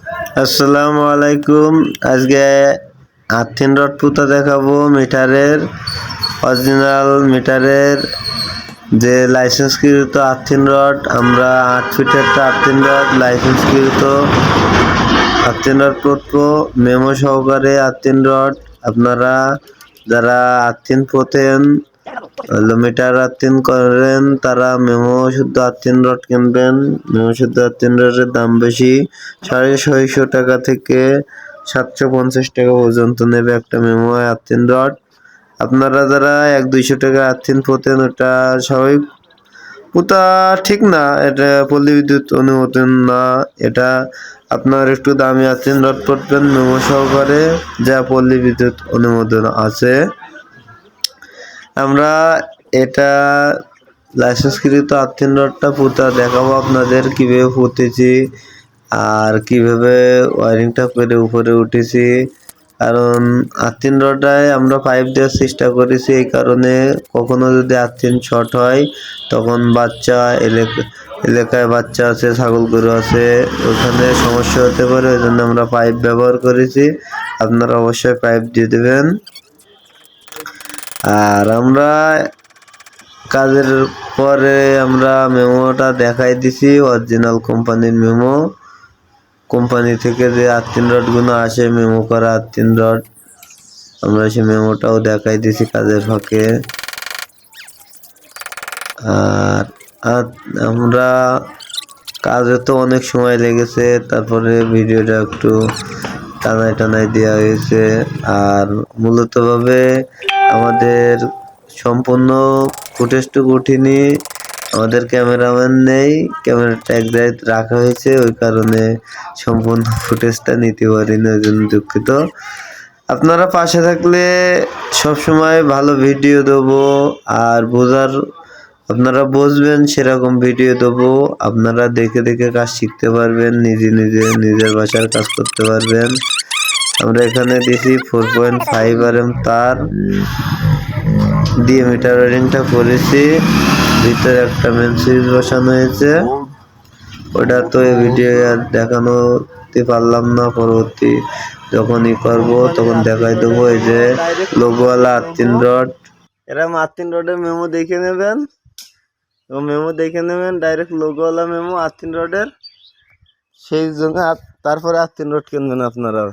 আসসালামু আলাইকুম। আজকে আর্থিন রড পুঁতা দেখাবো মিটারের, অরিজিনাল মিটারের যে লাইসেন্সকৃত আর্থিন রড। আমরা 8 ফিটের আর্থিন রড লাইসেন্সকৃত আর্থিন রড পুঁতবো, মেমো সহকারে আর্থিন রড। আপনারা যারা আর্থিন পোতেন, মিটার আর্থিন করেন, তারা মেমো শুদ্ধ আর্থিন রড কিনবেন। মেমো শুদ্ধ আর্থিন রডের দাম বেশি, 650 টাকা থেকে 750 টাকা পর্যন্ত নেবে একটা মেমো আর্থিন রড। আপনারা যারা 100-200 টাকা আর্থিন পোতেন, ওটা স্বাভাবিক পোতা ঠিক না, এটা পল্লী বিদ্যুৎ অনুমোদন না। এটা আপনার একটু দামি আর্থিন রড পড়বেন মেমো সহকারে, যা পল্লী বিদ্যুৎ অনুমোদন আছে। আমরা এটা লাইসেন্সকৃত আর্থিন রডটা পুঁতা দেখাবো আপনাদের, কিভাবে পুঁতেছি আর কিভাবে ওয়ারিংটা করে উপরে উঠেছি। কারণ আর্থিন রডায় আমরা পাইপ দেওয়ার চেষ্টা করেছি, এই কারণে কখনো যদি আর্থিন শর্ট হয় তখন বাচ্চা এলাকায় বাচ্চা আছে, ছাগল গরু আছে, ওখানে সমস্যা হতে পারে। ওই জন্য আমরা পাইপ ব্যবহার করেছি। আপনারা অবশ্যই পাইপ দিয়ে দেবেন। আর আমরা কাজের পরে আমরা মেমোটা দেখাই দিছি, অরিজিনাল কোম্পানির মেমো। কোম্পানি থেকে যে আর্থিন রডগুলো আসে, মেমো করা আর্থিন রড, আমরা সেই মেমোটাও দেখাই দিছি কাজের ফাঁকে। আর আমরা কাজে তো অনেক সময় লেগেছে, তারপরে ভিডিওটা একটু টানাই দেওয়া হয়েছে। আর মূলতভাবে আমাদের সম্পূর্ণ ফুটেজটুকু উঠিনি, আমাদের ক্যামেরাম্যান নেই, ক্যামেরাটা এক জায়গায় রাখা হয়েছে, ওই কারণে সম্পূর্ণ ফুটেজটা নিতে পারিনি, ওই জন্য দুঃখিত। আপনারা পাশে থাকলে সবসময় ভালো ভিডিও দেবো, আর আপনারা বুঝবেন সেরকম ভিডিও দেবো। আপনারা দেখে দেখে কাজ শিখতে পারবেন, নিজের বাসার কাজ করতে পারবেন। আমরা এখানে দিছি 4.5 RM তার দিয়ে মিটার ওয়ারিংটা করেছি। ভিতরে একটা মেন সুইচ বসানো হয়েছে, ওটা তো এই ভিডিও আর দেখানোতে পারলাম না, পরবর্তী যখনই করবো তখন দেখাই দেবো। এই যে লোগোওয়ালা আর্থিন রড, এরকম আর্থিন রডের মেমো দেখে নেবেন, ডাইরেক্ট লোগোওয়ালা মেমো আর্থিন রডের, সেই জন্য তারপরে আর্থিন রড কিনবেন আপনারা।